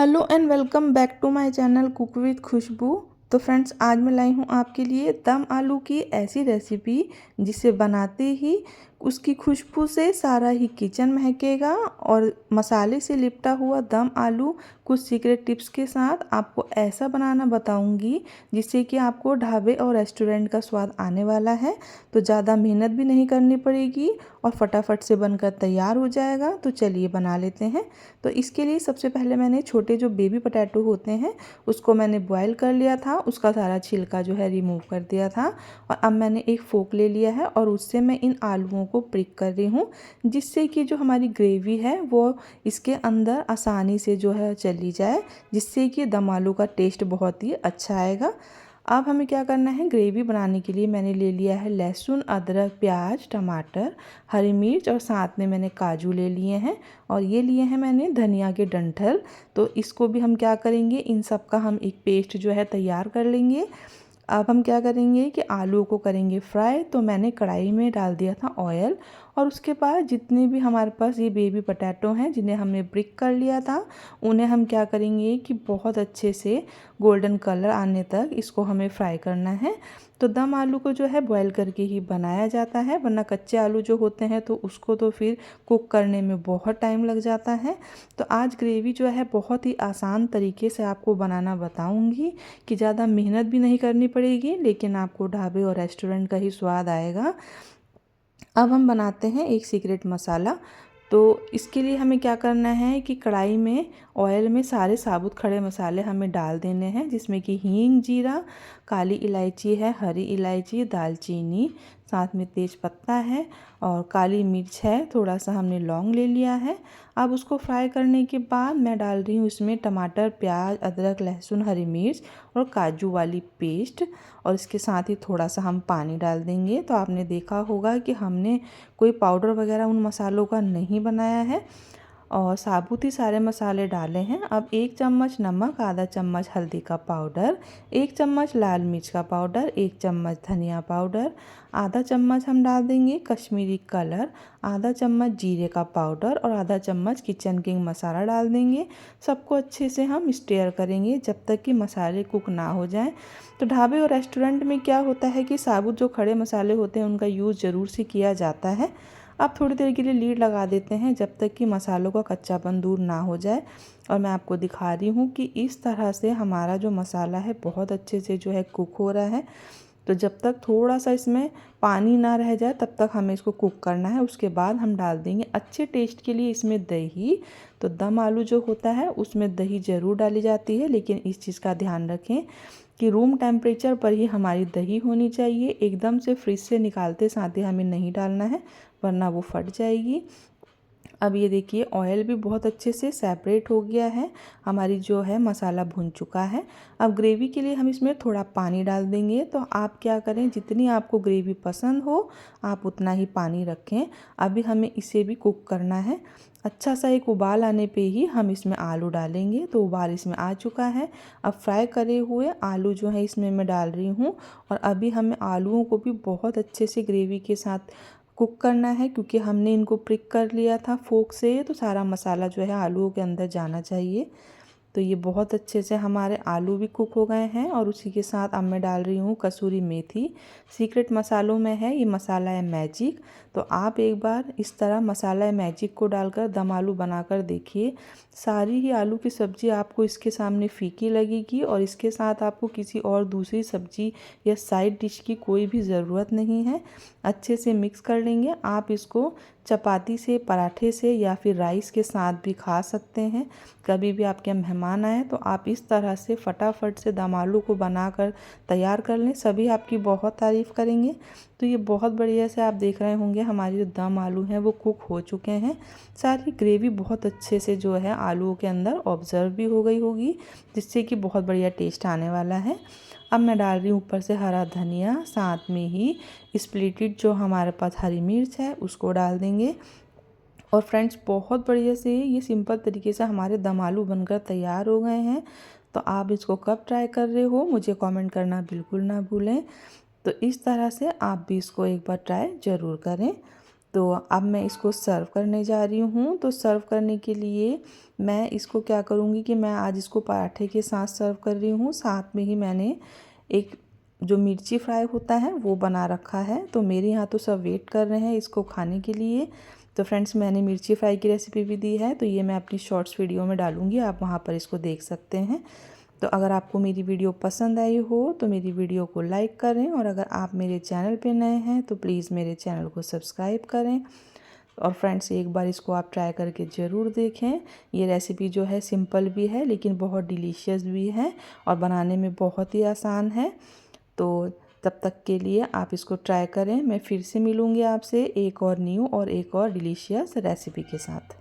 Hello and welcome back to my channel cook with Khushboo. तो friends, आज मैं लाई हूँ आपके लिए दम आलू की ऐसी रेसिपी जिसे बनाते ही उसकी खुशबू से सारा ही किचन महकेगा। और मसाले से लिपटा हुआ दम आलू कुछ सीक्रेट टिप्स के साथ आपको ऐसा बनाना बताऊंगी जिससे कि आपको ढाबे और रेस्टोरेंट का स्वाद आने वाला है। तो ज़्यादा मेहनत भी नहीं करनी पड़ेगी और फटाफट से बनकर तैयार हो जाएगा। तो चलिए बना लेते हैं। तो इसके लिए सबसे पहले मैंने छोटे जो बेबी पोटैटो होते हैं उसको मैंने बॉईल कर लिया था, उसका सारा छिलका जो है रिमूव कर दिया था। और अब मैंने एक फोक ले लिया है और उससे मैं इन आलूओं को प्रिक कर रही हूँ, जिससे कि जो हमारी ग्रेवी है वो इसके अंदर आसानी से जो है चली जाए, जिससे कि दम आलू का टेस्ट बहुत ही अच्छा आएगा। अब हमें क्या करना है, ग्रेवी बनाने के लिए मैंने ले लिया है लहसुन, अदरक, प्याज, टमाटर, हरी मिर्च और साथ में मैंने काजू ले लिए हैं। और ये लिए हैं मैंने धनिया के डंठल। तो इसको भी हम क्या करेंगे, इन सब का हम एक पेस्ट जो है तैयार कर लेंगे। अब हम क्या करेंगे कि आलू को करेंगे फ्राई। तो मैंने कढ़ाई में डाल दिया था ऑयल, और उसके बाद जितने भी हमारे पास ये बेबी पोटैटो हैं जिन्हें हमने ब्रिक कर लिया था, उन्हें हम क्या करेंगे कि बहुत अच्छे से गोल्डन कलर आने तक इसको हमें फ्राई करना है। तो दम आलू को जो है बॉयल करके ही बनाया जाता है, वरना कच्चे आलू जो होते हैं तो उसको तो फिर कुक करने में बहुत टाइम लग जाता है। तो आज ग्रेवी जो है बहुत ही आसान तरीके से आपको बनाना बताऊंगी कि ज़्यादा मेहनत भी नहीं करनी पड़ेगी, लेकिन आपको ढाबे और रेस्टोरेंट का ही स्वाद आएगा। अब हम बनाते हैं एक सीक्रेट मसाला। तो इसके लिए हमें क्या करना है कि कढ़ाई में ऑयल में सारे साबुत खड़े मसाले हमें डाल देने हैं, जिसमें कि हींग, जीरा, काली इलायची है, हरी इलायची, दालचीनी, साथ में तेज पत्ता है और काली मिर्च है, थोड़ा सा हमने लौंग ले लिया है। अब उसको फ्राई करने के बाद मैं डाल रही हूँ इसमें टमाटर, प्याज, अदरक, लहसुन, हरी मिर्च और काजू वाली पेस्ट। और इसके साथ ही थोड़ा सा हम पानी डाल देंगे। तो आपने देखा होगा कि हमने कोई पाउडर वगैरह उन मसालों का नहीं बनाया है और साबुत ही सारे मसाले डाले हैं। अब 1 चम्मच नमक, आधा चम्मच हल्दी का पाउडर, 1 चम्मच लाल मिर्च का पाउडर, 1 चम्मच धनिया पाउडर, आधा चम्मच हम डाल देंगे कश्मीरी कलर, आधा चम्मच जीरे का पाउडर और आधा चम्मच किचन किंग मसाला डाल देंगे। सबको अच्छे से हम स्टेयर करेंगे जब तक कि मसाले कुक ना हो जाएं। तो ढाबे और रेस्टोरेंट में क्या होता है कि साबुत जो खड़े मसाले होते हैं उनका यूज़ ज़रूर से किया जाता है। आप थोड़ी देर के लिए लीड लगा देते हैं जब तक कि मसालों का कच्चापन दूर ना हो जाए। और मैं आपको दिखा रही हूँ कि इस तरह से हमारा जो मसाला है बहुत अच्छे से जो है कुक हो रहा है। तो जब तक थोड़ा सा इसमें पानी ना रह जाए तब तक हमें इसको कुक करना है। उसके बाद हम डाल देंगे अच्छे टेस्ट के लिए इसमें दही। तो दम आलू जो होता है उसमें दही ज़रूर डाली जाती है, लेकिन इस चीज़ का ध्यान रखें कि रूम टेम्परेचर पर ही हमारी दही होनी चाहिए। एकदम से फ्रिज से निकालते साथ ही हमें नहीं डालना है, वरना वो फट जाएगी। अब ये देखिए ऑयल भी बहुत अच्छे से सेपरेट हो गया है, हमारी जो है मसाला भुन चुका है। अब ग्रेवी के लिए हम इसमें थोड़ा पानी डाल देंगे। तो आप क्या करें, जितनी आपको ग्रेवी पसंद हो आप उतना ही पानी रखें। अभी हमें इसे भी कुक करना है। अच्छा सा एक उबाल आने पे ही हम इसमें आलू डालेंगे। तो उबाल इसमें आ चुका है। अब फ्राई करे हुए आलू जो है इसमें मैं डाल रही हूँ। और अभी हमें आलूओं को भी बहुत अच्छे से ग्रेवी के साथ कुक करना है, क्योंकि हमने इनको प्रिक कर लिया था फोक से, तो सारा मसाला जो है आलूओं के अंदर जाना चाहिए। तो ये बहुत अच्छे से हमारे आलू भी कुक हो गए हैं। और उसी के साथ अब मैं डाल रही हूँ कसूरी मेथी। सीक्रेट मसालों में है ये मसाला है मैजिक। तो आप एक बार इस तरह मसाला है मैजिक को डालकर दम आलू बनाकर देखिए। सारी ही आलू की सब्ज़ी आपको इसके सामने फीकी लगेगी और इसके साथ आपको किसी और दूसरी सब्ज़ी या साइड डिश की कोई भी ज़रूरत नहीं है। अच्छे से मिक्स कर लेंगे। आप इसको चपाती से, पराठे से या फिर राइस के साथ भी खा सकते हैं। कभी भी आपके मेहमान आए तो आप इस तरह से फटाफट से दम आलू को बनाकर तैयार कर लें, सभी आपकी बहुत तारीफ़ करेंगे। तो ये बहुत बढ़िया से आप देख रहे होंगे हमारे जो दम आलू हैं वो कुक हो चुके हैं। सारी ग्रेवी बहुत अच्छे से जो है आलूओं के अंदर ऑब्जर्व भी हो गई होगी, जिससे कि बहुत बढ़िया टेस्ट आने वाला है। अब मैं डाल रही हूँ ऊपर से हरा धनिया, साथ में ही स्प्लिटेड जो हमारे पास हरी मिर्च है उसको डाल देंगे। और फ्रेंड्स, बहुत बढ़िया से ये सिंपल तरीके से हमारे दम आलू बनकर तैयार हो गए हैं। तो आप इसको कब ट्राई कर रहे हो मुझे कमेंट करना बिल्कुल ना भूलें। तो इस तरह से आप भी इसको एक बार ट्राई ज़रूर करें। तो अब मैं इसको सर्व करने जा रही हूँ। तो सर्व करने के लिए मैं इसको क्या करूँगी कि मैं आज इसको पराठे के साथ सर्व कर रही हूँ। साथ में ही मैंने एक जो मिर्ची फ्राई होता है वो बना रखा है। तो मेरे यहाँ तो सब वेट कर रहे हैं इसको खाने के लिए। तो फ्रेंड्स मैंने मिर्ची फ्राई की रेसिपी भी दी है, तो ये मैं अपनी शॉर्ट्स वीडियो में डालूँगी, आप वहाँ पर इसको देख सकते हैं। तो अगर आपको मेरी वीडियो पसंद आई हो तो मेरी वीडियो को लाइक करें, और अगर आप मेरे चैनल पे नए हैं तो प्लीज़ मेरे चैनल को सब्सक्राइब करें। और फ्रेंड्स एक बार इसको आप ट्राई करके ज़रूर देखें। ये रेसिपी जो है सिंपल भी है लेकिन बहुत डिलीशियस भी है और बनाने में बहुत ही आसान है। तो तब तक के लिए आप इसको ट्राई करें। मैं फिर से मिलूँगी आपसे एक और न्यू और एक और डिलीशियस रेसिपी के साथ।